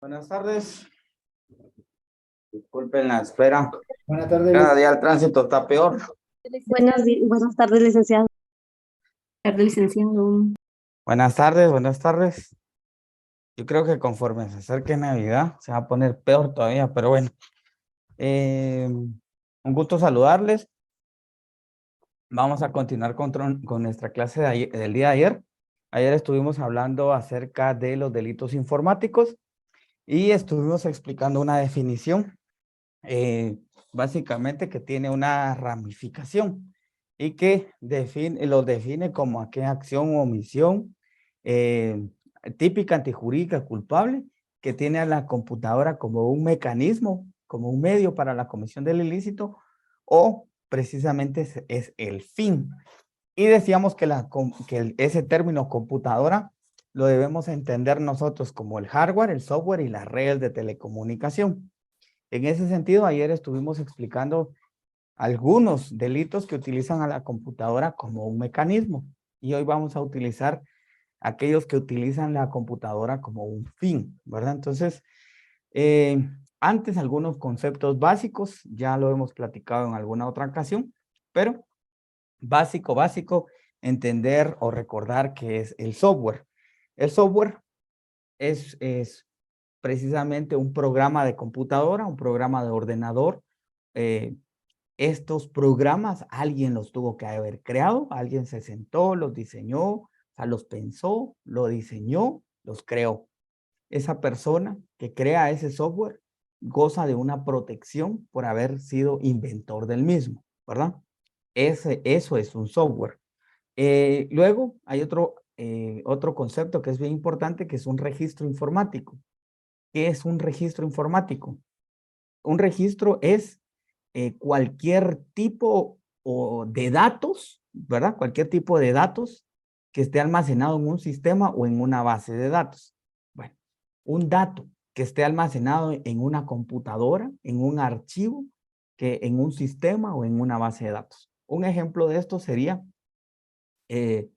Buenas tardes. Disculpen la espera. Buenas tardes, Cada día el tránsito está peor. Buenas tardes, licenciado. Tardes, licenciado. Buenas tardes, buenas tardes. Yo creo que conforme se acerque Navidad se va a poner peor todavía, pero bueno. Un gusto saludarles. Vamos a continuar con nuestra clase del día de ayer. Ayer estuvimos hablando acerca de los delitos informáticos y estuvimos explicando una definición. Básicamente que tiene una ramificación y que lo define como aquella acción o omisión típica, antijurídica, culpable, que tiene a la computadora como un mecanismo, como un medio para la comisión del ilícito, o precisamente es el fin. Y decíamos que, ese término computadora lo debemos entender nosotros como el hardware, el software y las redes de telecomunicación. En ese sentido, ayer estuvimos explicando algunos delitos que utilizan a la computadora como un mecanismo y hoy vamos a utilizar aquellos que utilizan la computadora como un fin, ¿verdad? Entonces, antes algunos conceptos básicos, ya lo hemos platicado en alguna otra ocasión, pero básico, entender o recordar qué es el software. El software es precisamente un programa de computadora, un programa de ordenador. Estos programas alguien los tuvo que haber creado, alguien se sentó, los diseñó, o sea, los pensó, lo diseñó, los creó. Esa persona que crea ese software goza de una protección por haber sido inventor del mismo, ¿verdad? Eso es un software. Luego hay otro concepto que es bien importante, que es un registro informático. ¿Qué es un registro informático? Un registro es cualquier tipo de datos, ¿verdad? Cualquier tipo de datos que esté almacenado en un sistema o en una base de datos. Bueno, un dato que esté almacenado en una computadora, en un archivo, que en un sistema o en una base de datos. Un ejemplo de esto sería eh,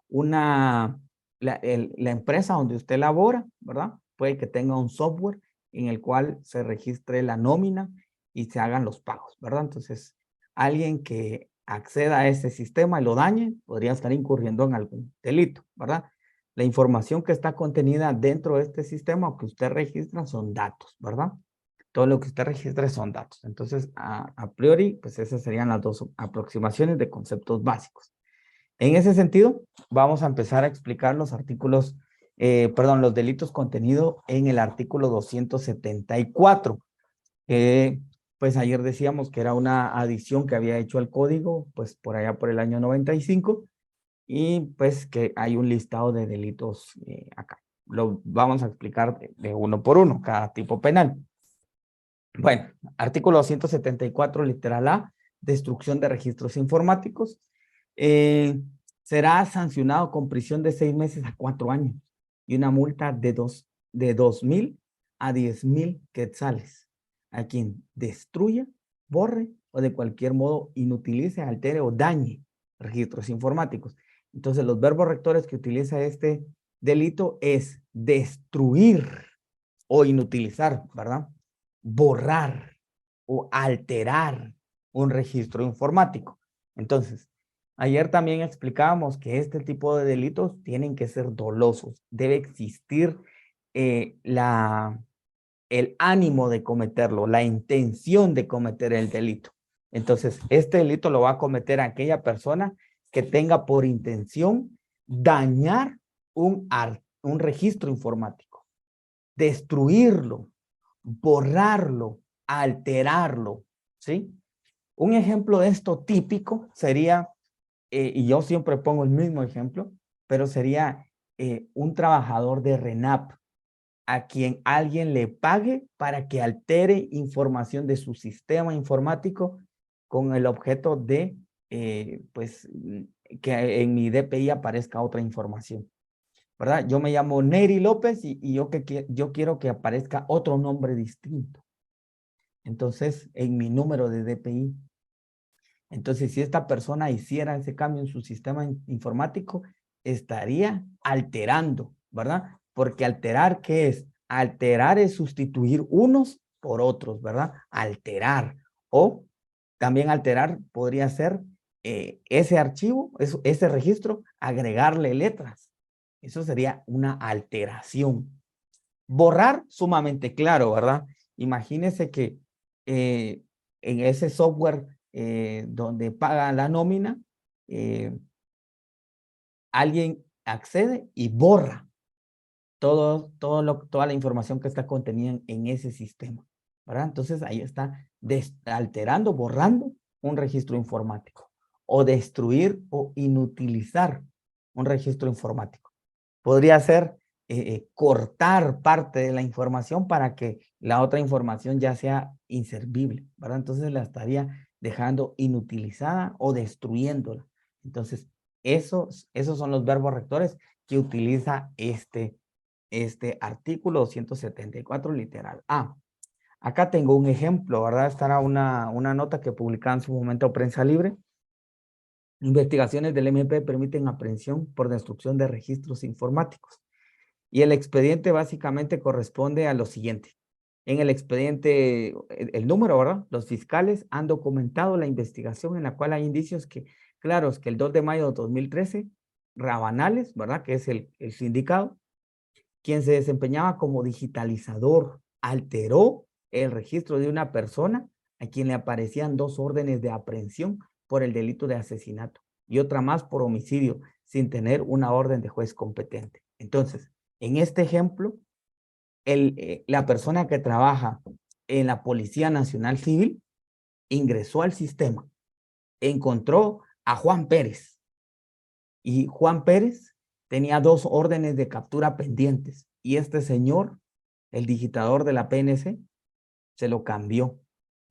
la empresa donde usted labora, ¿verdad? Puede que tenga un software en el cual se registre la nómina y se hagan los pagos, ¿verdad? Entonces, alguien que acceda a ese sistema y lo dañe, podría estar incurriendo en algún delito, ¿verdad? La información que está contenida dentro de este sistema o que usted registra son datos, ¿verdad? Todo lo que usted registra son datos. Entonces, a priori, pues esas serían las dos aproximaciones de conceptos básicos. En ese sentido, vamos a empezar a explicar los los delitos contenidos en el artículo 274. Pues ayer decíamos que era una adición que había hecho al código, pues por allá por el año 95, y pues que hay un listado de delitos acá. Lo vamos a explicar de uno por uno, cada tipo penal. Bueno, artículo 274, literal A, destrucción de registros informáticos. Eh, Será sancionado con prisión de 6 meses a 4 años y una multa de 2,000 a 10,000 quetzales a quien destruya, borre o de cualquier modo inutilice, altere o dañe registros informáticos. Entonces, los verbos rectores que utiliza este delito es destruir o inutilizar, ¿verdad? Borrar o alterar un registro informático. Entonces, ayer también explicábamos que este tipo de delitos tienen que ser dolosos. Debe existir el ánimo de cometerlo, la intención de cometer el delito. Entonces, este delito lo va a cometer aquella persona que tenga por intención dañar un registro informático, destruirlo, borrarlo, alterarlo, ¿sí? Un ejemplo de esto típico sería, y yo siempre pongo el mismo ejemplo, pero sería un trabajador de RENAP a quien alguien le pague para que altere información de su sistema informático con el objeto de, pues, que en mi DPI aparezca otra información. ¿Verdad? Yo me llamo Neri López y yo quiero que aparezca otro nombre distinto. Entonces, en mi número de DPI. Entonces, si esta persona hiciera ese cambio en su sistema informático, estaría alterando, ¿verdad? Porque alterar, ¿qué es? Alterar es sustituir unos por otros, ¿verdad? Alterar. O también alterar podría ser ese archivo, ese registro, agregarle letras. Eso sería una alteración. Borrar, sumamente claro, ¿verdad? Imagínese que en ese software donde paga la nómina, alguien accede y borra toda la información que está contenida en ese sistema, ¿verdad? Entonces ahí está alterando, borrando un registro informático, o destruir o inutilizar un registro informático. Podría ser cortar parte de la información para que la otra información ya sea inservible, ¿verdad? Entonces la estaría dejando inutilizada o destruyéndola. Entonces, esos son los verbos rectores que utiliza este artículo 274 literal A. Acá tengo un ejemplo, ¿verdad? Esta era una nota que publicaba en su momento Prensa Libre. Investigaciones del MP permiten aprehensión por destrucción de registros informáticos. Y el expediente básicamente corresponde a lo siguiente. En el expediente, el número, ¿verdad? Los fiscales han documentado la investigación en la cual hay indicios claros, que el 2 de mayo de 2013, Rabanales, ¿verdad? Que es el sindicado, quien se desempeñaba como digitalizador, alteró el registro de una persona a quien le aparecían 2 órdenes de aprehensión por el delito de asesinato y otra más por homicidio sin tener una orden de juez competente. Entonces, en este ejemplo, la persona que trabaja en la Policía Nacional Civil ingresó al sistema, encontró a Juan Pérez, y Juan Pérez tenía 2 órdenes de captura pendientes, y este señor, el digitador de la PNC, se lo cambió,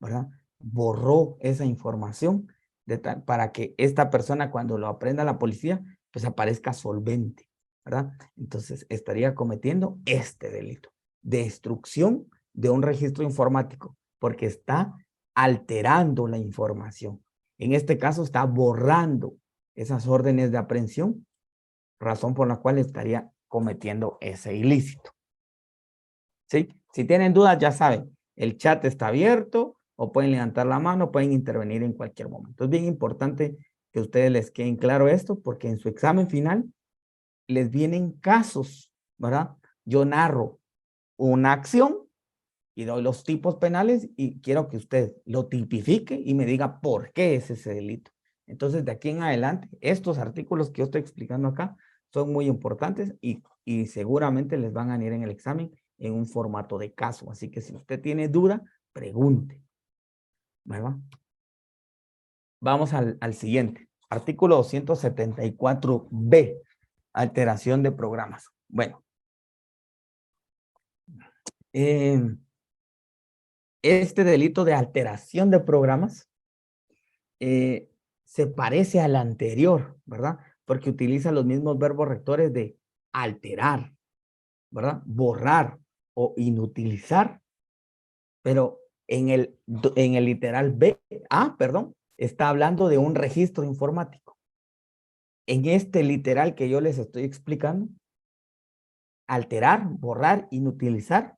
¿verdad? Borró esa información para que esta persona, cuando lo aprenda la policía, pues aparezca solvente, ¿verdad? Entonces estaría cometiendo este delito, destrucción de un registro informático, porque está alterando la información. En este caso está borrando esas órdenes de aprehensión, razón por la cual estaría cometiendo ese ilícito. ¿Sí? Si tienen dudas, ya saben, el chat está abierto, o pueden levantar la mano, pueden intervenir en cualquier momento. Es bien importante que a ustedes les queden claro esto, porque en su examen final les vienen casos, ¿verdad? Yo narro una acción y doy los tipos penales y quiero que usted lo tipifique y me diga por qué es ese delito. Entonces, de aquí en adelante, estos artículos que yo estoy explicando acá son muy importantes y seguramente les van a ir en el examen en un formato de caso. Así que si usted tiene duda, pregunte, ¿verdad? Vamos al siguiente. Artículo 274b, alteración de programas. Bueno, este delito de alteración de programas se parece al anterior, ¿verdad? Porque utiliza los mismos verbos rectores de alterar, ¿verdad? Borrar o inutilizar, pero en el literal perdón, está hablando de un registro informático. En este literal que yo les estoy explicando, alterar, borrar, inutilizar,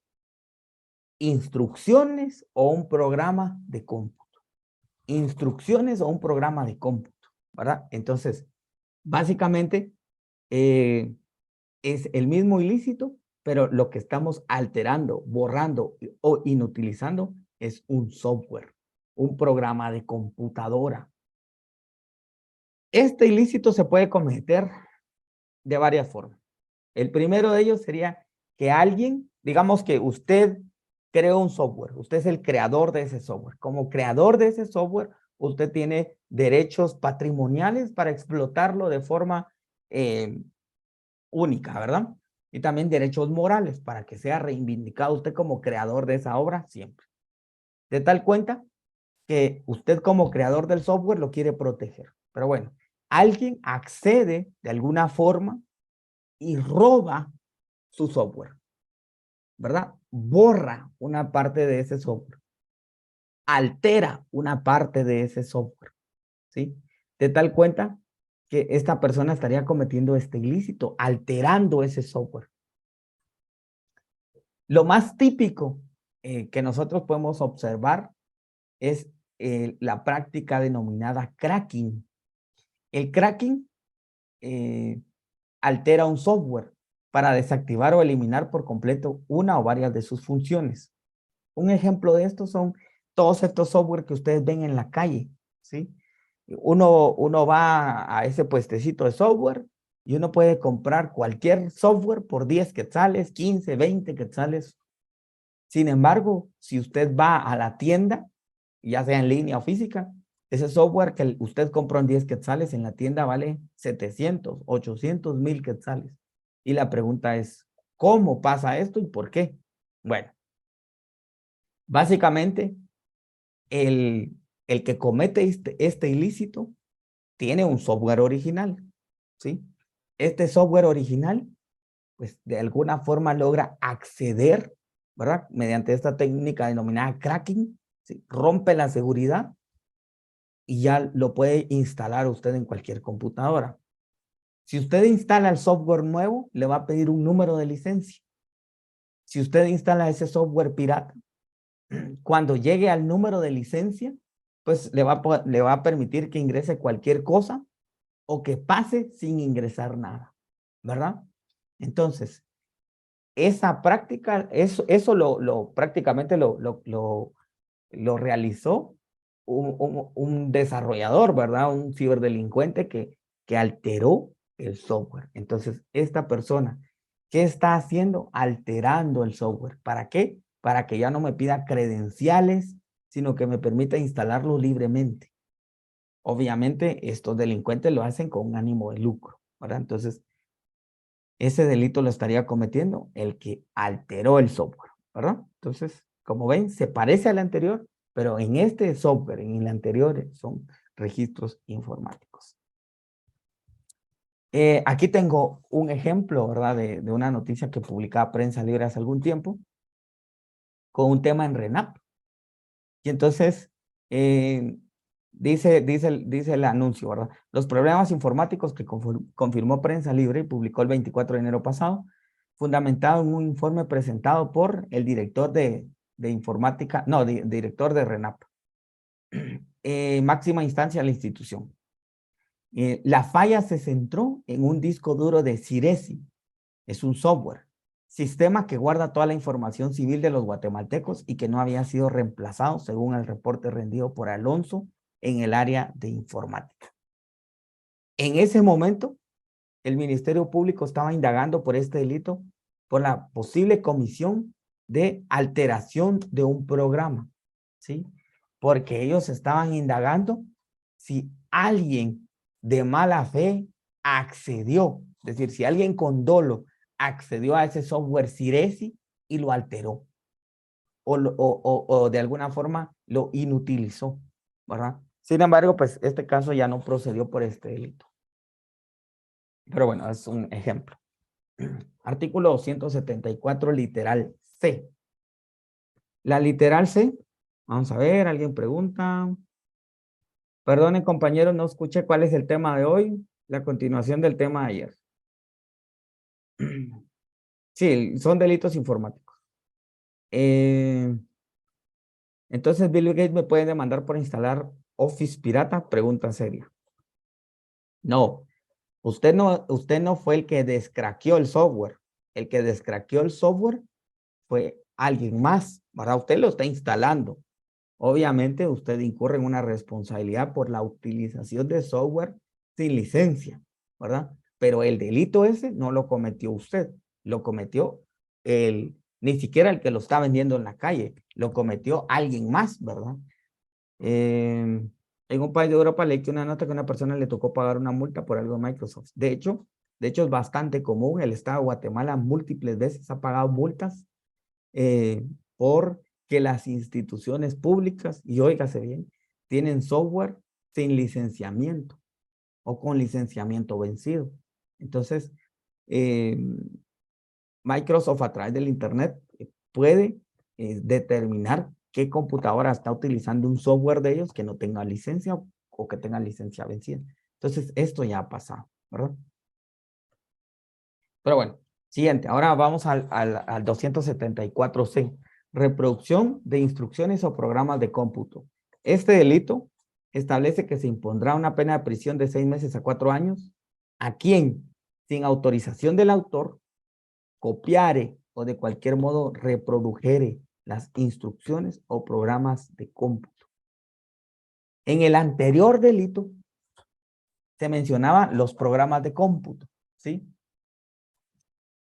instrucciones o un programa de cómputo. Instrucciones o un programa de cómputo, ¿verdad? Entonces, básicamente, es el mismo ilícito, pero lo que estamos alterando, borrando o inutilizando es un software, un programa de computadora. Este ilícito se puede cometer de varias formas. El primero de ellos sería que alguien, digamos que usted creó un software, usted es el creador de ese software. Como creador de ese software, usted tiene derechos patrimoniales para explotarlo de forma única, ¿verdad? Y también derechos morales para que sea reivindicado usted como creador de esa obra siempre. De tal cuenta que usted como creador del software lo quiere proteger. Pero bueno, alguien accede de alguna forma y roba su software, ¿verdad? Borra una parte de ese software, altera una parte de ese software, ¿sí? De tal cuenta que esta persona estaría cometiendo este ilícito, alterando ese software. Lo más típico que nosotros podemos observar es la práctica denominada cracking. El cracking altera un software para desactivar o eliminar por completo una o varias de sus funciones. Un ejemplo de esto son todos estos software que ustedes ven en la calle, ¿sí? Uno va a ese puestecito de software y uno puede comprar cualquier software por 10 quetzales, 15, 20 quetzales. Sin embargo, si usted va a la tienda, ya sea en línea o física, ese software que usted compró en 10 quetzales en la tienda vale 700, 800, 1000 quetzales. Y la pregunta es, ¿cómo pasa esto y por qué? Bueno, básicamente, el que comete este ilícito tiene un software original, ¿sí? Este software original, pues de alguna forma logra acceder, ¿verdad? Mediante esta técnica denominada cracking, ¿sí? Rompe la seguridad y ya lo puede instalar usted en cualquier computadora. Si usted instala el software nuevo, le va a pedir un número de licencia. Si usted instala ese software pirata, cuando llegue al número de licencia, pues le va a permitir que ingrese cualquier cosa o que pase sin ingresar nada, ¿verdad? Entonces, esa práctica, eso prácticamente lo realizó un desarrollador, ¿verdad? Un ciberdelincuente que alteró el software. Entonces, esta persona, ¿qué está haciendo? Alterando el software. ¿Para qué? Para que ya no me pida credenciales, sino que me permita instalarlo libremente. Obviamente, estos delincuentes lo hacen con un ánimo de lucro, ¿verdad? Entonces, ese delito lo estaría cometiendo el que alteró el software, ¿verdad? Entonces, como ven, se parece al anterior, pero en este software, en el anterior, son registros informáticos. Aquí tengo un ejemplo, ¿verdad? De una noticia que publicaba Prensa Libre hace algún tiempo, con un tema en RENAP. Y entonces, dice el anuncio, ¿verdad? Los problemas informáticos que confirmó Prensa Libre y publicó el 24 de enero pasado, fundamentado en un informe presentado por el director de informática, no, director de RENAP, máxima instancia de la institución. La falla se centró en un disco duro de Ciresi, es un software, sistema que guarda toda la información civil de los guatemaltecos y que no había sido reemplazado según el reporte rendido por Alonso en el área de informática. En ese momento, el Ministerio Público estaba indagando por este delito por la posible comisión de alteración de un programa, ¿sí? Porque ellos estaban indagando si alguien de mala fe accedió, es decir, si alguien con dolo accedió a ese software Ciresi y lo alteró o de alguna forma lo inutilizó, ¿verdad? Sin embargo, pues este caso ya no procedió por este delito. Pero bueno, es un ejemplo. Artículo 274, literal C. La literal C, vamos a ver, ¿alguien pregunta? Perdonen, compañeros, no escuché cuál es el tema de hoy, la continuación del tema de ayer. Sí, son delitos informáticos. Entonces, Bill Gates me puede demandar por instalar Office pirata, pregunta seria. No, usted no fue el que descraqueó el software. El que descraqueó el software fue alguien más, ¿verdad? Usted lo está instalando. Obviamente, usted incurre en una responsabilidad por la utilización de software sin licencia, ¿verdad? Pero el delito ese no lo cometió usted, lo cometió ni siquiera el que lo está vendiendo en la calle, lo cometió alguien más, ¿verdad? En un país de Europa leí que una nota que a una persona le tocó pagar una multa por algo de Microsoft. De hecho, es bastante común. El Estado de Guatemala múltiples veces ha pagado multas por que las instituciones públicas, y óigase bien, tienen software sin licenciamiento o con licenciamiento vencido. Entonces, Microsoft a través del Internet puede determinar qué computadora está utilizando un software de ellos que no tenga licencia o que tenga licencia vencida. Entonces, esto ya ha pasado, ¿verdad? Pero bueno, Siguiente, ahora vamos al 274C. Reproducción de instrucciones o programas de cómputo. Este delito establece que se impondrá una pena de prisión de 6 meses a 4 años a quien, sin autorización del autor, copiare o de cualquier modo reprodujere las instrucciones o programas de cómputo. En el anterior delito se mencionaban los programas de cómputo, ¿sí?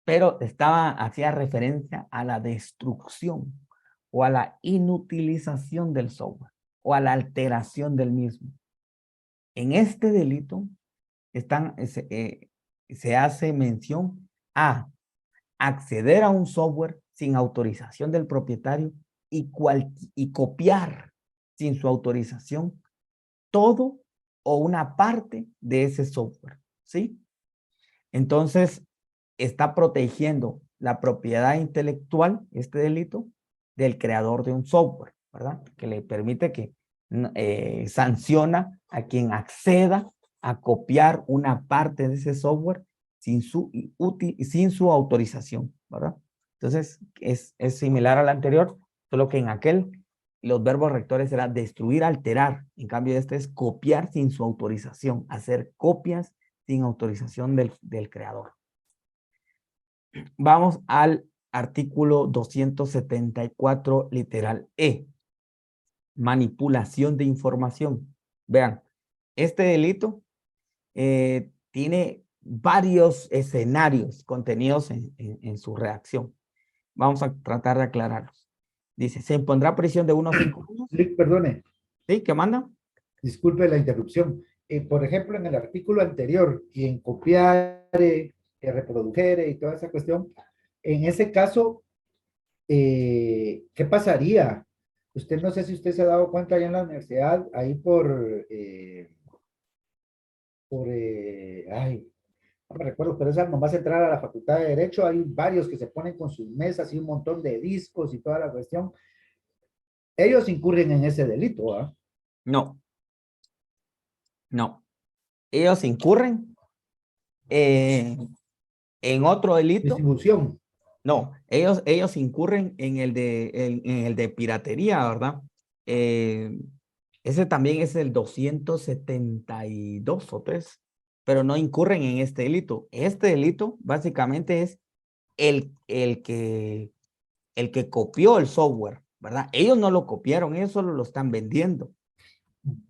Pero hacía referencia a la destrucción o a la inutilización del software o a la alteración del mismo. En este delito se hace mención a acceder a un software sin autorización del propietario y copiar sin su autorización todo o una parte de ese software, ¿sí? Entonces, está protegiendo la propiedad intelectual, este delito, del creador de un software, ¿verdad? Que le permite que sanciona a quien acceda a copiar una parte de ese software sin su autorización, ¿verdad? Entonces, es similar al anterior, solo que en aquel los verbos rectores eran destruir, alterar. En cambio, este es copiar sin su autorización, hacer copias sin autorización del creador. Vamos al artículo 274, literal E. Manipulación de información. Vean, este delito tiene varios escenarios contenidos en su redacción. Vamos a tratar de aclararlos. Dice, se impondrá prisión de 1 a 5 años. Sí, perdone, ¿Sí? ¿Qué manda? disculpe la interrupción. Por ejemplo, en el artículo anterior, quien copiare, que reprodujere y toda esa cuestión, en ese caso, ¿qué pasaría? Usted no sé si usted se ha dado cuenta allá en la universidad, ahí ay, no me recuerdo, pero esa nomás entrar a la Facultad de Derecho, hay varios que se ponen con sus mesas y un montón de discos y toda la cuestión. Ellos incurren en ese delito, ¿ah? No. No. Ellos incurren en otro delito. Distribución. No, ellos incurren en el de piratería, ¿verdad? Ese también es el 272 o 3, pero no incurren en este delito. Este delito básicamente es el que copió el software, ¿verdad? Ellos no lo copiaron, ellos solo lo están vendiendo.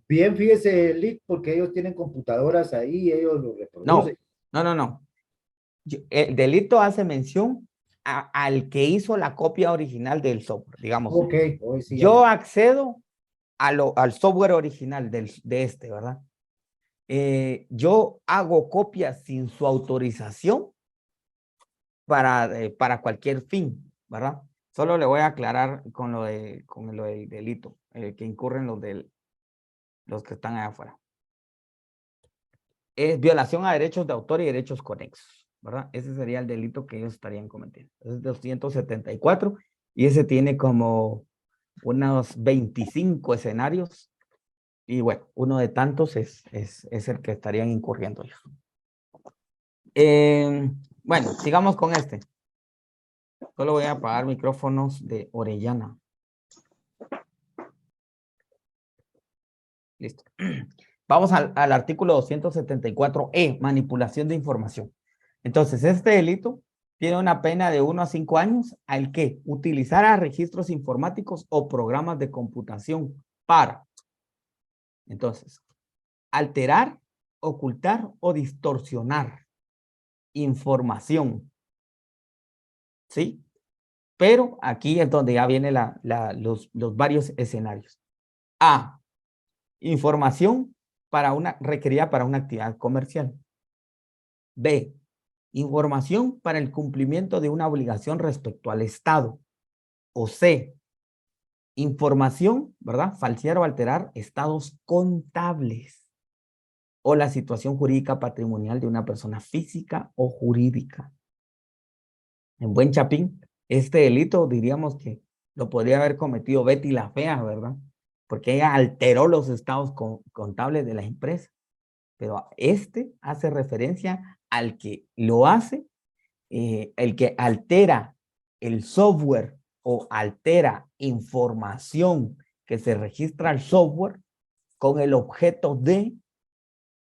Bien, fíjese, Lick, porque ellos tienen computadoras ahí, ellos lo reproducen. No. El delito hace mención al que hizo la copia original del software, digamos. Ok, hoy sí. Yo accedo al software original de este, ¿verdad? Yo hago copias sin su autorización para cualquier fin, ¿verdad? Solo le voy a aclarar con lo del delito, que incurren los que están allá afuera. Es violación a derechos de autor y derechos conexos, ¿verdad? Ese sería el delito que ellos estarían cometiendo. Es 274 y ese tiene como unos 25 escenarios y bueno, uno de tantos es el que estarían incurriendo ellos. Bueno, sigamos con este. Solo voy a apagar micrófonos de Orellana. Listo. Vamos al artículo 274E, manipulación de información. Entonces, este delito tiene una pena de 1 a 5 años al que utilizara registros informáticos o programas de computación para, entonces, alterar, ocultar o distorsionar información. ¿Sí? Pero aquí es donde ya vienen los varios escenarios. A, información requerida para una actividad comercial. B, información para el cumplimiento de una obligación respecto al Estado. O C, información, ¿verdad? Falsear o alterar estados contables o la situación jurídica patrimonial de una persona física o jurídica. En buen chapín, este delito diríamos que lo podría haber cometido Betty la Fea, ¿verdad? Porque ella alteró los estados contables de la empresa. Pero este hace referencia al que lo hace el que altera el software o altera información que se registra al software con el objeto de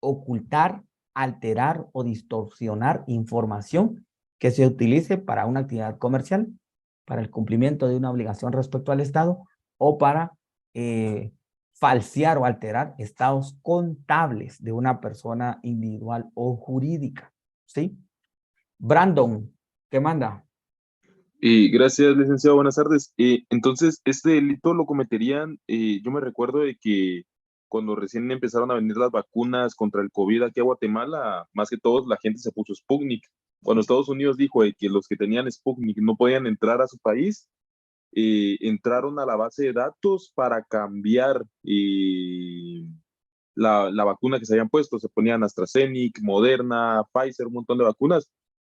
ocultar, alterar o distorsionar información que se utilice para una actividad comercial, para el cumplimiento de una obligación respecto al Estado o para falsear o alterar estados contables de una persona individual o jurídica. ¿Sí? Brandon, ¿qué manda? Gracias, licenciado. Buenas tardes. Entonces, este delito lo cometerían, yo me recuerdo de que cuando recién empezaron a venir las vacunas contra el COVID aquí a Guatemala, más que todos la gente se puso Sputnik. Cuando Estados Unidos dijo de que los que tenían Sputnik no podían entrar a su país, entraron a la base de datos para cambiar la vacuna que se habían puesto. Se ponían AstraZeneca, Moderna, Pfizer, un montón de vacunas.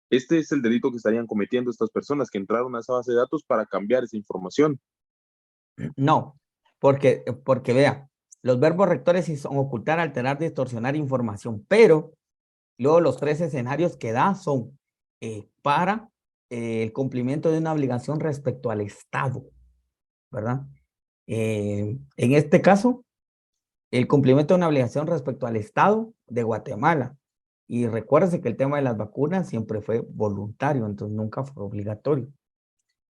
Este es el delito que estarían cometiendo estas personas que entraron a esa base de datos para cambiar esa información. No, porque vea, los verbos rectores sí son ocultar, alterar, distorsionar información, pero luego los 3 escenarios que da son para el cumplimiento de una obligación respecto al Estado, ¿verdad? En este caso, el cumplimiento de una obligación respecto al Estado de Guatemala. Y recuérdese que el tema de las vacunas siempre fue voluntario, entonces nunca fue obligatorio.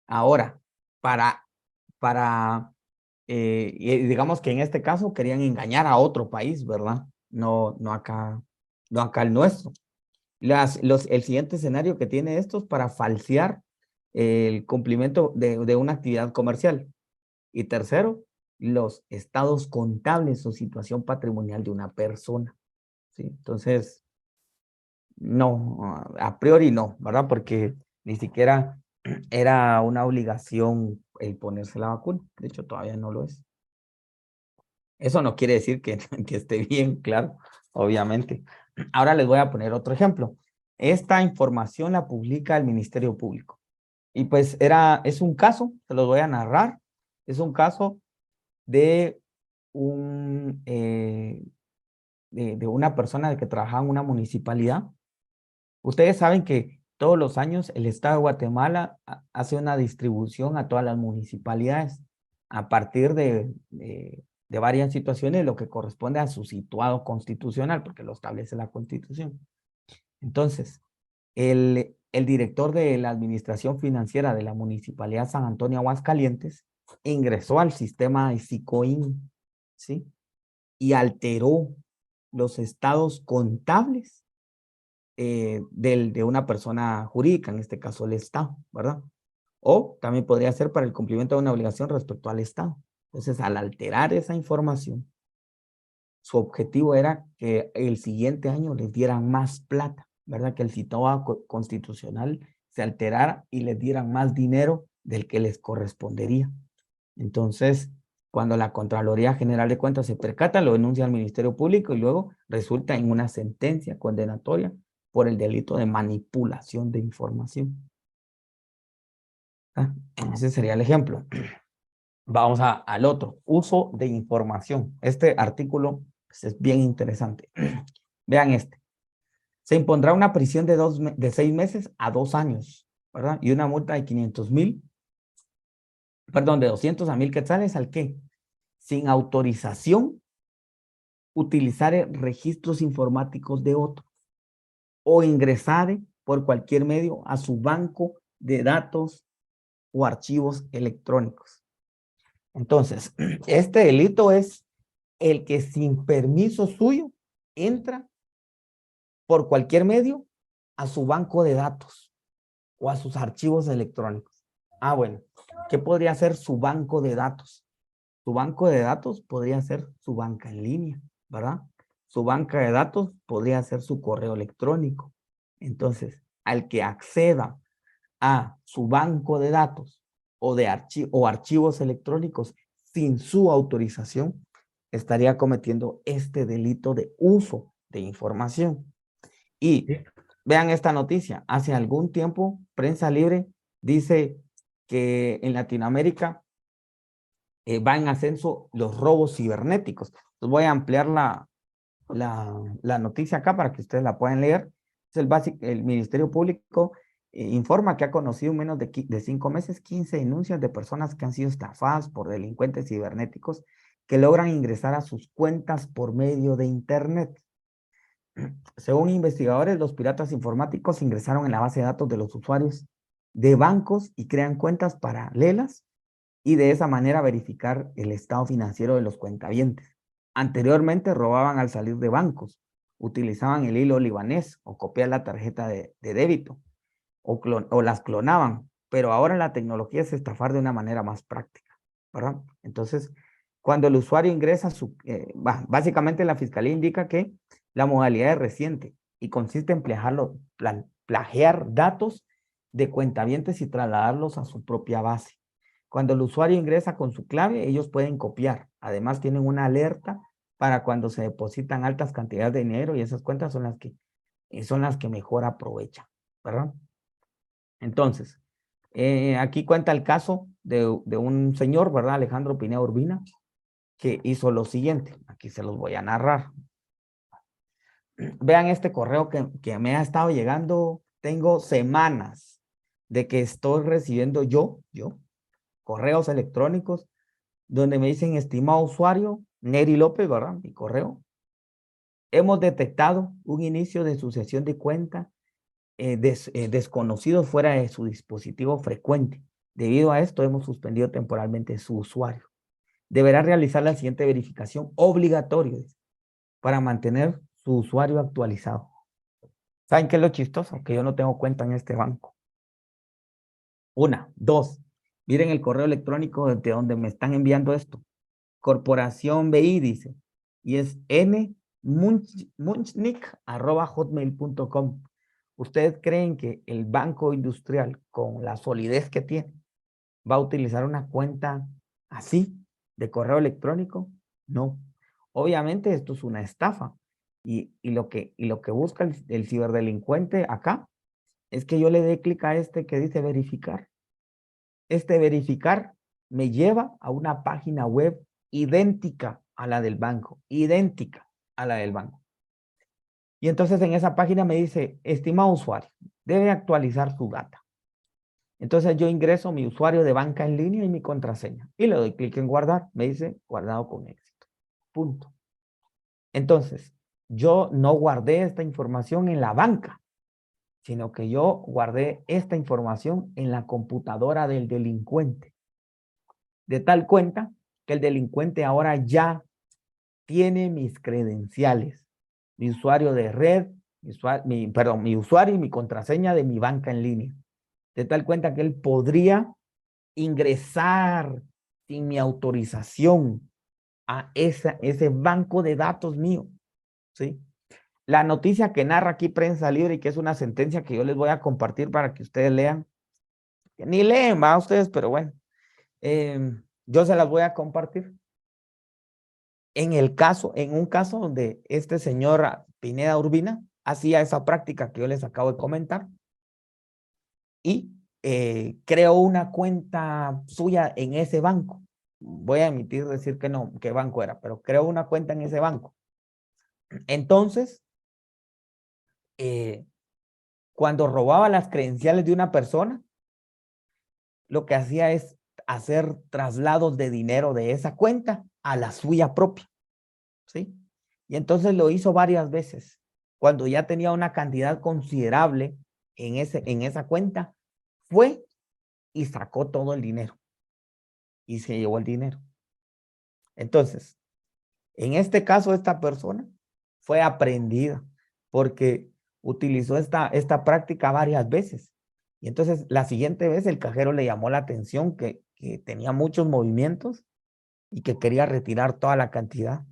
Ahora, digamos que en este caso querían engañar a otro país, ¿verdad? No acá el nuestro. El siguiente escenario que tiene esto es para falsear el cumplimiento de una actividad comercial. Y tercero, los estados contables o situación patrimonial de una persona. ¿Sí? Entonces, no, a priori no, ¿verdad? Porque ni siquiera era una obligación el ponerse la vacuna. De hecho, todavía no lo es. Eso no quiere decir que esté bien, claro, obviamente. Ahora les voy a poner otro ejemplo. Esta información la publica el Ministerio Público. Y pues es un caso, se los voy a narrar. Es un caso de de una persona que trabajaba en una municipalidad. Ustedes saben que todos los años el Estado de Guatemala hace una distribución a todas las municipalidades a partir de varias situaciones, lo que corresponde a su situado constitucional, porque lo establece la Constitución. Entonces, el director de la Administración Financiera de la Municipalidad San Antonio Aguascalientes ingresó al sistema de SICOIN, ¿sí? Y alteró los estados contables de una persona jurídica, en este caso el Estado, ¿verdad? O también podría ser para el cumplimiento de una obligación respecto al Estado. Entonces, al alterar esa información, su objetivo era que el siguiente año les dieran más plata, ¿verdad? Que el situado constitucional se alterara y les dieran más dinero del que les correspondería. Entonces, cuando la Contraloría General de Cuentas se percata, lo denuncia al Ministerio Público y luego resulta en una sentencia condenatoria por el delito de manipulación de información. Ese sería el ejemplo. Vamos al otro, uso de información. Este artículo pues, es bien interesante. Vean este. Se impondrá una prisión de 6 meses a 2 años, ¿verdad? Y una multa de 500,000, perdón, de 200 a 1,000 quetzales al que, sin autorización, utilizar registros informáticos de otro o ingresar por cualquier medio a su banco de datos o archivos electrónicos. Entonces, este delito es el que sin permiso suyo entra por cualquier medio a su banco de datos o a sus archivos electrónicos. Bueno, ¿qué podría ser su banco de datos? Su banco de datos podría ser su banca en línea, ¿verdad? Su banca de datos podría ser su correo electrónico. Entonces, al que acceda a su banco de datos o archivos electrónicos sin su autorización, estaría cometiendo este delito de uso de información. Y vean esta noticia. Hace algún tiempo, Prensa Libre dice que en Latinoamérica va en ascenso los robos cibernéticos. Entonces voy a ampliar la noticia acá para que ustedes la puedan leer. El Ministerio Público informa que ha conocido en menos de 5 meses 15 denuncias de personas que han sido estafadas por delincuentes cibernéticos que logran ingresar a sus cuentas por medio de Internet. Según investigadores, los piratas informáticos ingresaron en la base de datos de los usuarios de bancos y crean cuentas paralelas y de esa manera verificar el estado financiero de los cuentavientes. Anteriormente robaban al salir de bancos, utilizaban el hilo libanés o copiar la tarjeta de débito o las clonaban, pero ahora la tecnología es estafar de una manera más práctica, ¿verdad? Entonces, cuando el usuario ingresa básicamente la fiscalía indica que la modalidad es reciente y consiste en plagiar datos de cuentavientes y trasladarlos a su propia base. Cuando el usuario ingresa con su clave, ellos pueden copiar. Además, tienen una alerta para cuando se depositan altas cantidades de dinero y esas cuentas son las que mejor aprovechan, ¿verdad? Entonces, aquí cuenta el caso de un señor, ¿verdad? Alejandro Pineda Urbina, que hizo lo siguiente. Aquí se los voy a narrar. Vean este correo que me ha estado llegando. Tengo semanas de que estoy recibiendo yo, correos electrónicos donde me dicen, estimado usuario, Neri López, ¿verdad? Mi correo. Hemos detectado un inicio de sucesión de cuenta desconocido fuera de su dispositivo frecuente. Debido a esto, hemos suspendido temporalmente su usuario. Deberá realizar la siguiente verificación obligatoria para mantener su usuario actualizado. ¿Saben qué es lo chistoso? Que yo no tengo cuenta en este banco. 1, 2. Miren el correo electrónico de donde me están enviando esto. Corporación BI dice. Y es nmunchnik@hotmail.com. ¿Ustedes creen que el Banco Industrial, con la solidez que tiene, va a utilizar una cuenta así de correo electrónico? No. Obviamente esto es una estafa. Y lo que busca el ciberdelincuente acá es que yo le dé clic a este que dice verificar. Este verificar me lleva a una página web idéntica a la del banco. Idéntica a la del banco. Y entonces en esa página me dice, estimado usuario, debe actualizar su data. Entonces yo ingreso mi usuario de banca en línea y mi contraseña. Y le doy clic en guardar. Me dice guardado con éxito. Punto. Entonces, yo no guardé esta información en la banca, sino que yo guardé esta información en la computadora del delincuente. De tal cuenta que el delincuente ahora ya tiene mis credenciales, mi usuario de red, mi usuario y mi contraseña de mi banca en línea. De tal cuenta que él podría ingresar sin mi autorización a ese banco de datos mío, ¿sí? La noticia que narra aquí Prensa Libre y que es una sentencia que yo les voy a compartir para que ustedes lean, que ni leen, va ustedes, pero bueno, yo se las voy a compartir. En un caso donde este señor Pineda Urbina hacía esa práctica que yo les acabo de comentar y creó una cuenta suya en ese banco. Voy a decir que no, qué banco era, pero creó una cuenta en ese banco. Entonces, cuando robaba las credenciales de una persona, lo que hacía es hacer traslados de dinero de esa cuenta a la suya propia, ¿sí? Y entonces lo hizo varias veces. Cuando ya tenía una cantidad considerable en esa cuenta, fue y sacó todo el dinero y se llevó el dinero. Entonces, en este caso, esta persona fue aprehendida porque utilizó esta práctica varias veces. Y entonces, la siguiente vez, el cajero le llamó la atención que tenía muchos movimientos y que quería retirar toda la cantidad.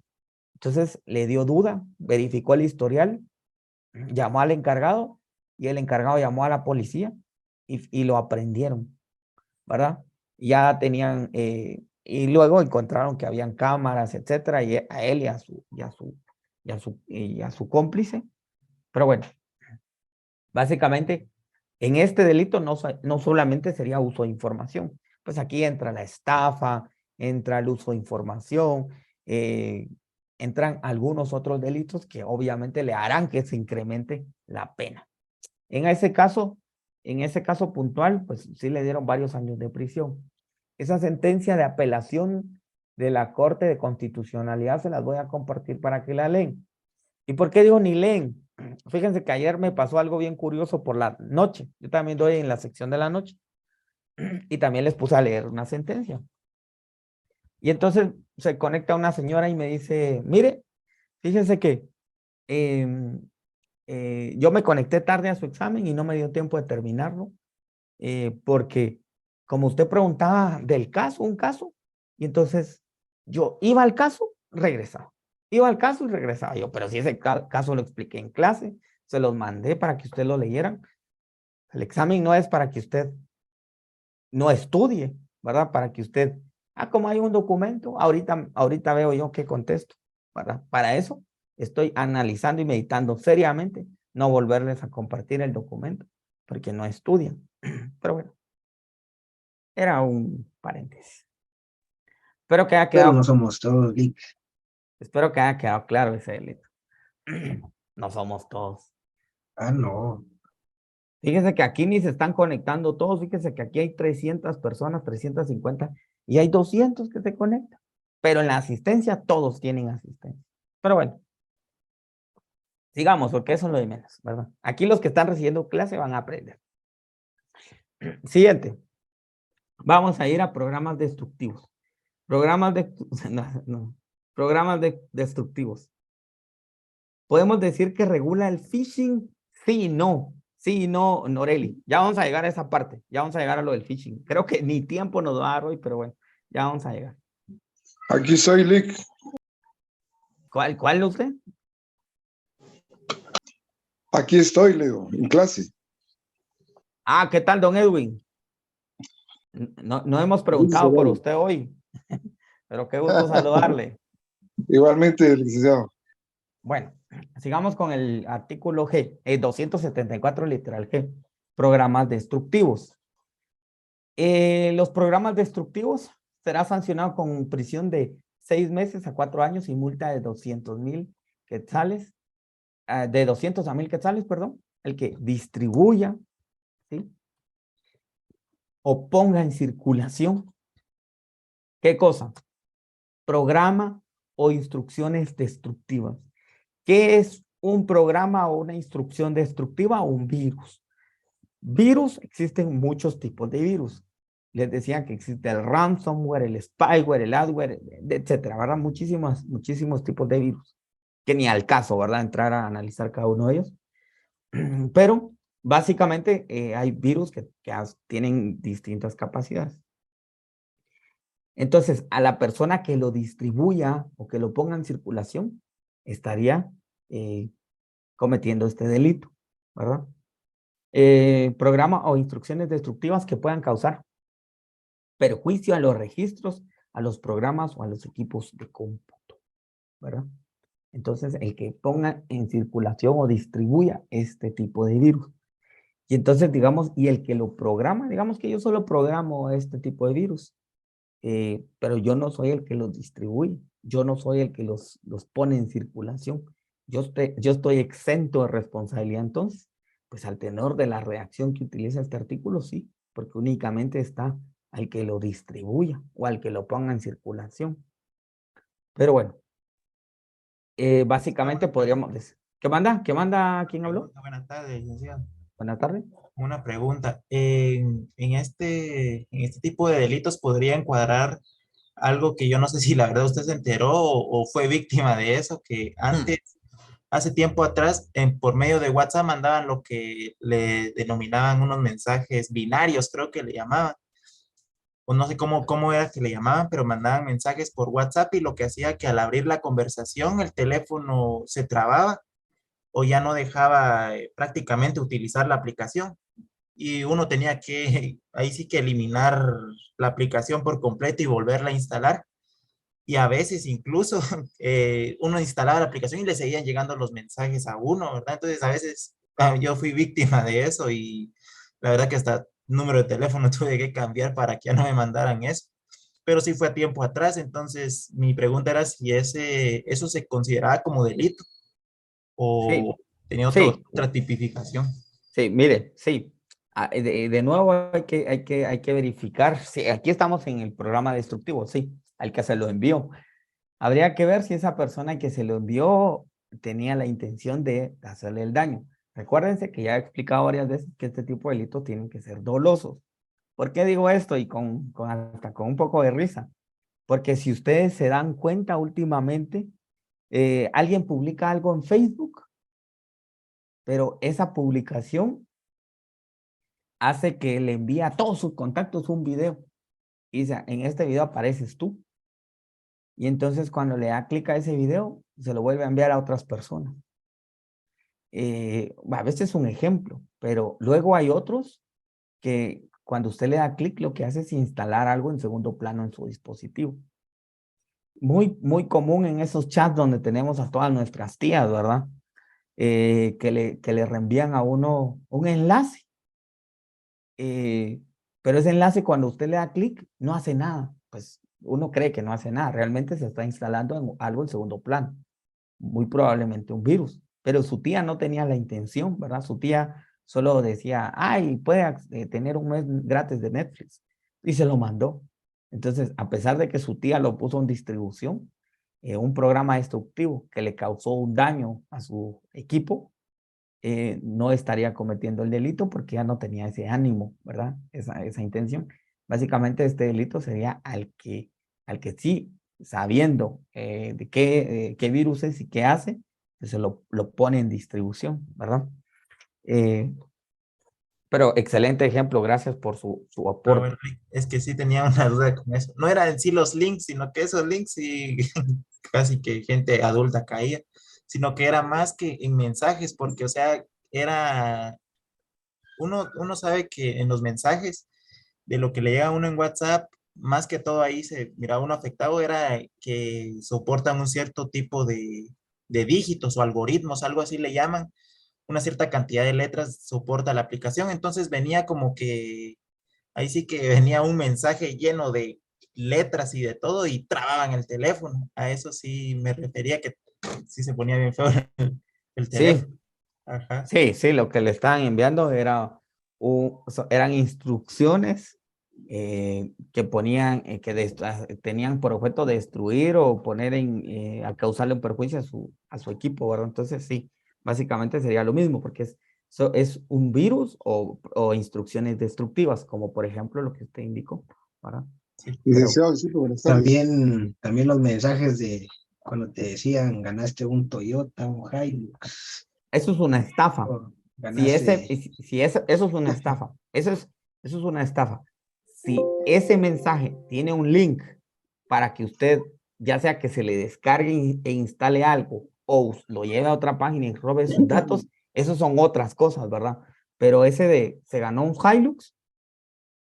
Entonces, le dio duda, verificó el historial, llamó al encargado y el encargado llamó a la policía y lo aprendieron, ¿verdad? Ya tenían, y luego encontraron que habían cámaras, etcétera, y a él y a su cómplice. Pero bueno, básicamente, en este delito no solamente sería uso de información, pues aquí entra la estafa, entra el uso de información, entran algunos otros delitos que obviamente le harán que se incremente la pena. En ese caso, en ese caso puntual, pues sí le dieron varios años de prisión. Esa sentencia de apelación de la Corte de Constitucionalidad se las voy a compartir para que la leen. ¿Y por qué digo ni leen? Fíjense que ayer me pasó algo bien curioso por la noche. Yo también doy en la sección de la noche. Y también les puse a leer una sentencia. Y entonces se conecta una señora y me dice, mire, fíjese que yo me conecté tarde a su examen y no me dio tiempo de terminarlo, porque como usted preguntaba del caso, un caso, y entonces yo iba al caso, regresaba. Iba al caso y regresaba yo, pero si ese caso lo expliqué en clase, se los mandé para que usted lo leyeran. El examen no es para que usted no estudie, ¿verdad? Para que usted, como hay un documento, ahorita veo yo qué contesto, ¿verdad? Para eso estoy analizando y meditando seriamente, no volverles a compartir el documento, porque no estudian. Pero bueno, era un paréntesis. Espero que haya Pero quedado, no somos todos, Lick. espero que haya quedado claro ese delito. No somos todos. Ah, no. Fíjese que aquí ni se están conectando todos. Fíjese que aquí hay 300 personas, 350, y hay 200 que se conectan. Pero en la asistencia todos tienen asistencia. Pero bueno, sigamos, porque eso es lo de menos, ¿verdad? Aquí los que están recibiendo clase van a aprender. Siguiente. Vamos a ir a programas destructivos. Programas destructivos. ¿Podemos decir que regula el phishing? Sí y no. Sí y no, Noreli. Ya vamos a llegar a esa parte. Ya vamos a llegar a lo del phishing. Creo que ni tiempo nos va a dar hoy, pero bueno, ya vamos a llegar. Aquí soy, Lick. ¿Cuál usted? Aquí estoy, Leo, en clase. ¿Qué tal, don Edwin? No hemos preguntado por usted hoy, pero qué gusto saludarle. Igualmente, licenciado. Bueno, sigamos con el artículo G, 274 literal G, programas destructivos. Los programas destructivos será sancionado con prisión de 6 meses a 4 años y multa de 200,000 quetzales, de 200 a 1,000 quetzales, perdón, el que distribuya, ¿sí? O ponga en circulación. ¿Qué cosa? Programa o instrucciones destructivas. ¿Qué es un programa o una instrucción destructiva o un virus? Virus, existen muchos tipos de virus. Les decía que existe el ransomware, el spyware, el adware, etcétera, ¿verdad? Muchísimos tipos de virus. Que ni al caso, ¿verdad? Entrar a analizar cada uno de ellos. Pero básicamente hay virus que tienen distintas capacidades. Entonces, a la persona que lo distribuya o que lo ponga en circulación, estaría cometiendo este delito, ¿verdad? Programa o instrucciones destructivas que puedan causar perjuicio a los registros, a los programas o a los equipos de cómputo, ¿verdad? Entonces, el que ponga en circulación o distribuya este tipo de virus. Y entonces, digamos, y el que lo programa, digamos que yo solo programo este tipo de virus, pero yo no soy el que los distribuye, yo no soy el que los pone en circulación. Yo estoy exento de responsabilidad entonces, pues al tenor de la redacción que utiliza este artículo, sí, porque únicamente está al que lo distribuya o al que lo ponga en circulación. Pero bueno, básicamente podríamos decir. ¿Qué manda? ¿Qué manda? ¿Quién habló? Buenas tardes, licenciado. Buenas tardes. Una pregunta. En este tipo de delitos podría encuadrar algo que yo no sé si la verdad usted se enteró o fue víctima de eso, que antes, hace tiempo atrás, por medio de WhatsApp mandaban lo que le denominaban unos mensajes binarios, creo que le llamaban. O no sé cómo era que le llamaban, pero mandaban mensajes por WhatsApp y lo que hacía que al abrir la conversación el teléfono se trababa o ya no dejaba prácticamente utilizar la aplicación. Y uno tenía que, ahí sí que eliminar la aplicación por completo y volverla a instalar. Y a veces incluso uno instalaba la aplicación y le seguían llegando los mensajes a uno, ¿verdad? Entonces a veces yo fui víctima de eso y la verdad que hasta número de teléfono tuve que cambiar para que ya no me mandaran eso. Pero sí fue a tiempo atrás, entonces mi pregunta era si eso se consideraba como delito Sí, o tenía sí, otra tipificación. sí, mire, sí. De nuevo hay que verificar. Sí, aquí estamos en el programa destructivo, sí, al que se lo envió. Habría que ver si esa persona que se lo envió tenía la intención de hacerle el daño. Recuérdense que ya he explicado varias veces que este tipo de delitos tienen que ser dolosos. ¿Por qué digo esto? Y hasta con un poco de risa. Porque si ustedes se dan cuenta últimamente, alguien publica algo en Facebook, pero esa publicación hace que le envíe a todos sus contactos un video. Y dice, en este video apareces tú. Y entonces cuando le da clic a ese video, se lo vuelve a enviar a otras personas. A veces es un ejemplo, pero luego hay otros que cuando usted le da clic, lo que hace es instalar algo en segundo plano en su dispositivo. Muy común en esos chats donde tenemos a todas nuestras tías, ¿verdad? Que le reenvían a uno un enlace. Pero ese enlace cuando usted le da clic, no hace nada. Pues uno cree que no hace nada. Realmente se está instalando algo en segundo plano. Muy probablemente un virus. Pero su tía no tenía la intención, ¿verdad? Su tía solo decía, ay, puede tener un mes gratis de Netflix. Y se lo mandó. Entonces, a pesar de que su tía lo puso en distribución, un programa destructivo que le causó un daño a su equipo, no estaría cometiendo el delito porque ya no tenía ese ánimo, ¿verdad? Esa intención. Básicamente este delito sería al que sí, sabiendo de qué virus es y qué hace, pues se lo pone en distribución, ¿verdad? Pero excelente ejemplo, gracias por su Pero aporte. bueno, es que sí tenía una duda con eso. No eran en sí los links, sino que esos links sí casi que gente adulta caía, sino que era más que en mensajes, porque o sea, era, uno sabe que en los mensajes de lo que le llega a uno en WhatsApp, más que todo ahí se mira uno afectado, era que soportan un cierto tipo de dígitos o algoritmos, algo así le llaman, una cierta cantidad de letras soporta la aplicación, entonces venía como que ahí sí que venía un mensaje lleno de letras y de todo y trababan el teléfono. A eso sí me refería que sí se ponía bien feo el Sí, teléfono. Ajá. sí, lo que le estaban enviando eran instrucciones que ponían, tenían por objeto destruir o poner a causarle un perjuicio a su equipo, ¿verdad? Entonces sí, básicamente sería lo mismo, porque es un virus o instrucciones destructivas, como por ejemplo lo que usted indicó, ¿verdad? Sí. Pero Licenciado, disculpe, buenas tardes. También los mensajes de cuando te decían ganaste un Toyota, un Hilux, eso es una estafa. o Si ganaste. eso es una estafa, eso es una estafa. Si ese mensaje tiene un link para que usted, ya sea que se le descargue e instale algo o lo lleve a otra página y robe sus datos, esos son otras cosas, ¿verdad? Pero ese de se ganó un Hilux,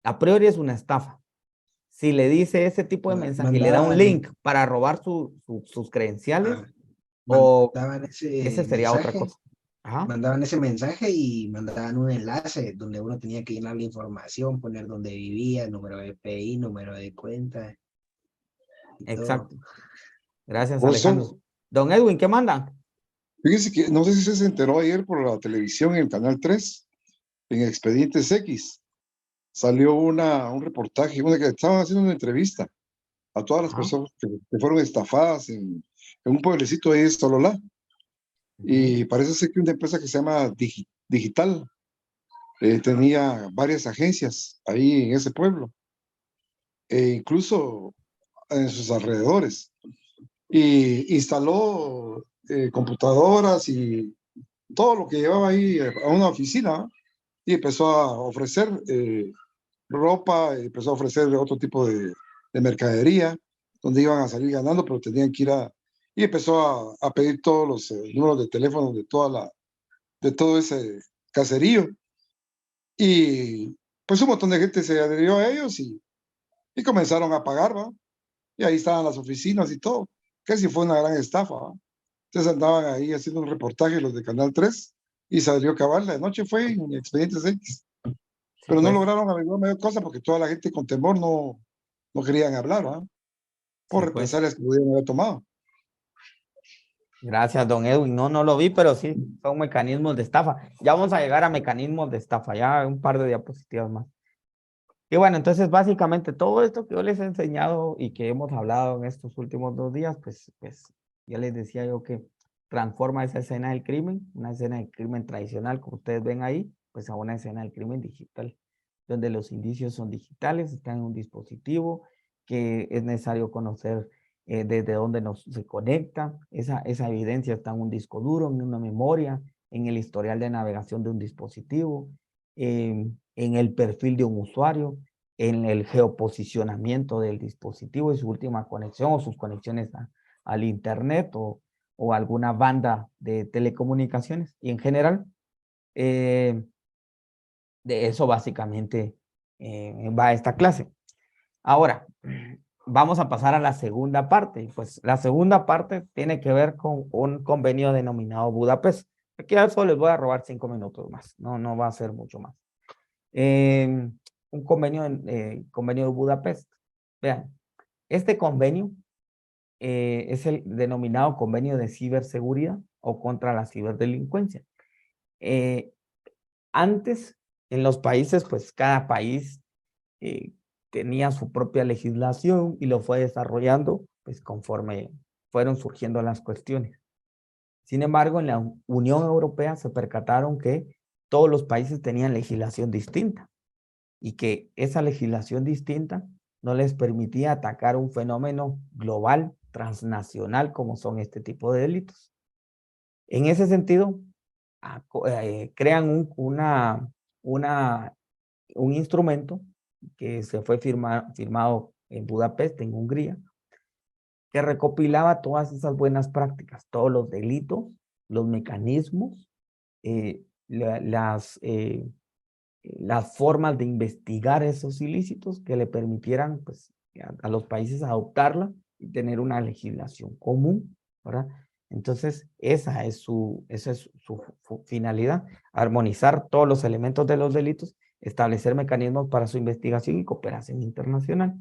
a priori es una estafa. Si le dice ese tipo de mensaje y le da un Mandaban, link para robar sus credenciales, ah, o mandaban ese ese sería otra mensaje, cosa. Ajá, mandaban ese mensaje y mandaban un enlace donde uno tenía que llenar la información, poner dónde vivía, número de PI, número de cuenta y todo. exacto. Gracias, Oso, Alejandro. Don Edwin, ¿qué manda? fíjese que no sé si usted se enteró ayer por la televisión en el Canal 3, en Expedientes X, salió un reportaje, que estaban haciendo una entrevista a todas las Ajá. personas que fueron estafadas en un pueblecito ahí de Sololá. Ujú. Y parece ser que una empresa que se llama Digital tenía varias agencias ahí en ese pueblo, e incluso en sus alrededores. Y instaló computadoras y todo lo que llevaba ahí a una oficina, ¿no? Y empezó a ofrecer ropa, empezó a ofrecer otro tipo de mercadería, donde iban a salir ganando, pero tenían que ir y empezó a pedir todos los números de teléfono de todo ese caserío. Y pues un montón de gente se adherió a ellos y comenzaron a pagar, ¿va? Y ahí estaban las oficinas y todo. Casi fue una gran estafa, ¿va? Entonces andaban ahí haciendo un reportaje los de Canal 3 y salió cabal. La noche fue en Expedientes X, Sí, pero no pues, lograron averiguar mayor cosa porque toda la gente con temor no querían hablar, ¿va? Por sí, pues. represalias que pudieran haber tomado. Gracias, don Edwin. No, no lo vi, pero sí, son mecanismos de estafa. Ya vamos a llegar a mecanismos de estafa, ya un par de diapositivas más. Y bueno, entonces básicamente todo esto que yo les he enseñado y que hemos hablado en estos últimos 2 días, pues ya les decía yo que transforma esa escena del crimen, una escena del crimen tradicional, como ustedes ven ahí, pues a una escena del crimen digital, donde los indicios son digitales, están en un dispositivo, que es necesario conocer desde dónde se conecta, esa evidencia está en un disco duro, en una memoria, en el historial de navegación de un dispositivo, en el perfil de un usuario, en el geoposicionamiento del dispositivo y su última conexión o sus conexiones al internet o alguna banda de telecomunicaciones. Y en general, de eso básicamente va esta clase. Ahora, vamos a pasar a la segunda parte. Pues la segunda parte tiene que ver con un convenio denominado Budapest. Aquí a eso les voy a robar 5 minutos más. No va a ser mucho más. Un convenio de Budapest. Vean, este convenio es el denominado convenio de ciberseguridad o contra la ciberdelincuencia. Antes, en los países, pues cada país tenía su propia legislación y lo fue desarrollando, pues conforme fueron surgiendo las cuestiones. Sin embargo, en la Unión Europea se percataron que todos los países tenían legislación distinta y que esa legislación distinta no les permitía atacar un fenómeno global, transnacional, como son este tipo de delitos. En ese sentido, crean un instrumento que se fue firmado en Budapest, en Hungría, que recopilaba todas esas buenas prácticas, todos los delitos, los mecanismos, las formas de investigar esos ilícitos que le permitieran pues, a los países adoptarla y tener una legislación común, ¿verdad? Entonces, esa es su finalidad, armonizar todos los elementos de los delitos, establecer mecanismos para su investigación y cooperación internacional.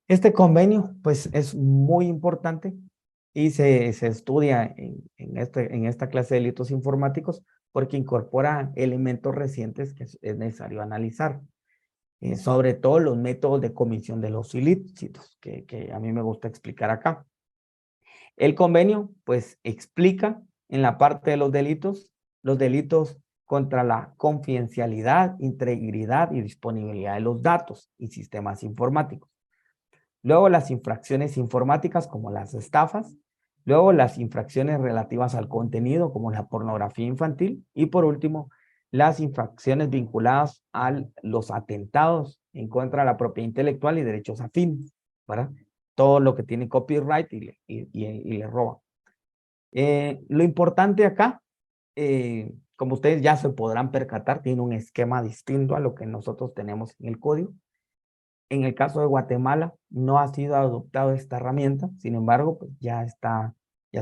Este convenio, pues, es muy importante y se estudia en esta clase de delitos informáticos porque incorpora elementos recientes que es necesario analizar, sobre todo los métodos de comisión de los ilícitos, que a mí me gusta explicar acá. El convenio, pues, explica en la parte de los delitos contra la confidencialidad, integridad y disponibilidad de los datos y sistemas informáticos. Luego las infracciones informáticas como las estafas, luego las infracciones relativas al contenido como la pornografía infantil y por último las infracciones vinculadas a los atentados en contra de la propiedad intelectual y derechos afines, ¿verdad? Todo lo que tiene copyright y le roban. Lo importante acá, como ustedes ya se podrán percatar, tiene un esquema distinto a lo que nosotros tenemos en el código. En el caso de Guatemala, no ha sido adoptada esta herramienta, sin embargo, pues ya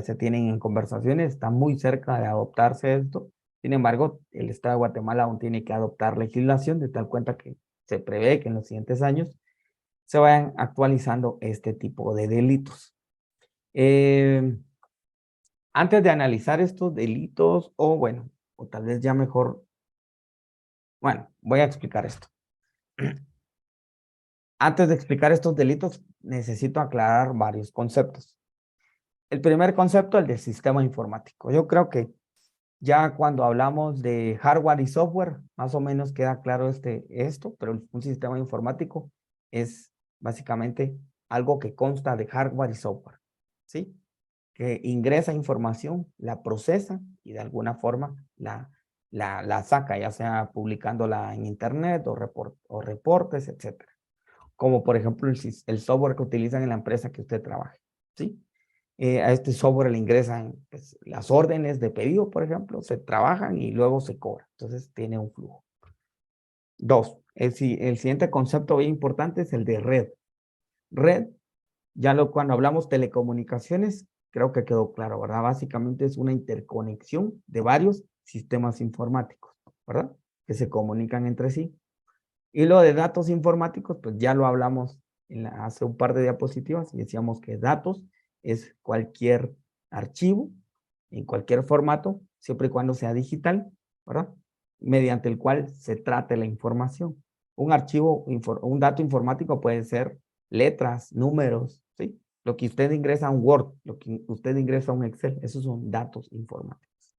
se tienen en conversaciones, está muy cerca de adoptarse esto. Sin embargo, el Estado de Guatemala aún tiene que adoptar legislación de tal cuenta que se prevé que en los siguientes años se vayan actualizando este tipo de delitos. Antes de analizar estos delitos, o tal vez ya mejor, voy a explicar esto. Antes de explicar estos delitos, necesito aclarar varios conceptos. El primer concepto, el del sistema informático. Yo creo que ya cuando hablamos de hardware y software, más o menos queda claro esto, pero un sistema informático es básicamente algo que consta de hardware y software, ¿sí? Que ingresa información, la procesa y de alguna forma la saca, ya sea publicándola en internet o reportes, etcétera. Como por ejemplo el software que utilizan en la empresa que usted trabaje, ¿sí? A este software le ingresan pues, las órdenes de pedido, por ejemplo, se trabajan y luego se cobra. Entonces tiene un flujo. 2, el siguiente concepto bien importante es el de red. Red, cuando hablamos telecomunicaciones, creo que quedó claro, ¿verdad? Básicamente es una interconexión de varios sistemas informáticos, ¿verdad? Que se comunican entre sí. Y lo de datos informáticos, pues ya lo hablamos hace un par de diapositivas y decíamos que datos es cualquier archivo en cualquier formato, siempre y cuando sea digital, ¿verdad? Mediante el cual se trate la información. Un archivo, un dato informático puede ser letras, números, ¿sí? Lo que usted ingresa a un Word, lo que usted ingresa a un Excel, esos son datos informáticos.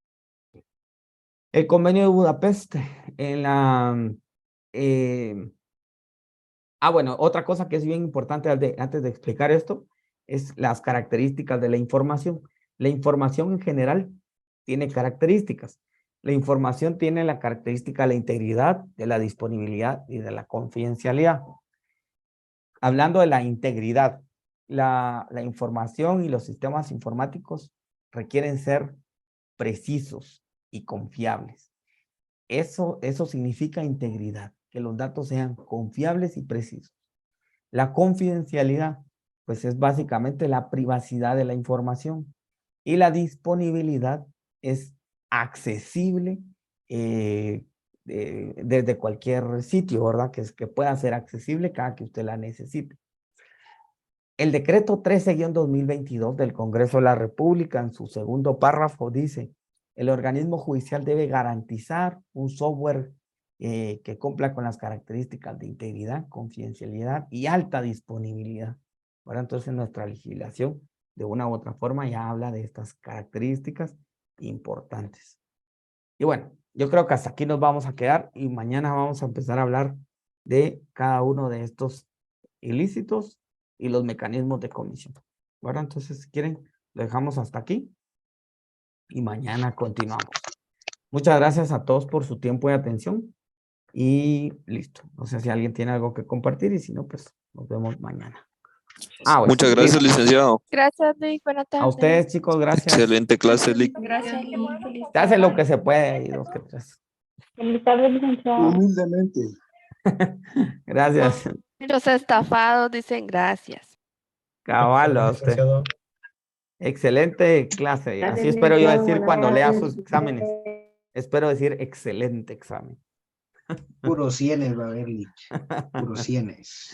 El convenio de Budapest, en la... bueno, otra cosa que es bien importante antes de explicar esto, es las características de la información. La información en general tiene características. La información tiene la característica de la integridad, de la disponibilidad y de la confidencialidad. Hablando de la integridad, la información y los sistemas informáticos requieren ser precisos y confiables. Eso significa integridad, que los datos sean confiables y precisos. La confidencialidad, pues es básicamente la privacidad de la información. Y la disponibilidad es accesible desde cualquier sitio, ¿verdad? Que pueda ser accesible cada que usted la necesite. El decreto 13-2022 del Congreso de la República, en su segundo párrafo, dice: el organismo judicial debe garantizar un software que cumpla con las características de integridad, confidencialidad y alta disponibilidad. Ahora, entonces, nuestra legislación, de una u otra forma, ya habla de estas características importantes. Y bueno, yo creo que hasta aquí nos vamos a quedar y mañana vamos a empezar a hablar de cada uno de estos ilícitos y los mecanismos de comisión. Bueno, entonces, si quieren, lo dejamos hasta aquí y mañana continuamos. Muchas gracias a todos por su tiempo y atención y listo. No sé si alguien tiene algo que compartir y si no, pues nos vemos mañana. Bueno, Muchas gracias, listo. licenciado. Gracias, Lick. Buenas A tardes. ustedes, chicos, gracias. Excelente clase, Lick. Gracias, Lick. Se hace lo que se puede ahí, 2 que 3. Feliz tarde, licenciado. Humildemente. Gracias. Los estafados dicen gracias. Caballo a usted. Excelente clase. Así espero yo decir cuando lea sus exámenes. Espero decir excelente examen. Puro cienes va a haber, Lich. Puro cienes.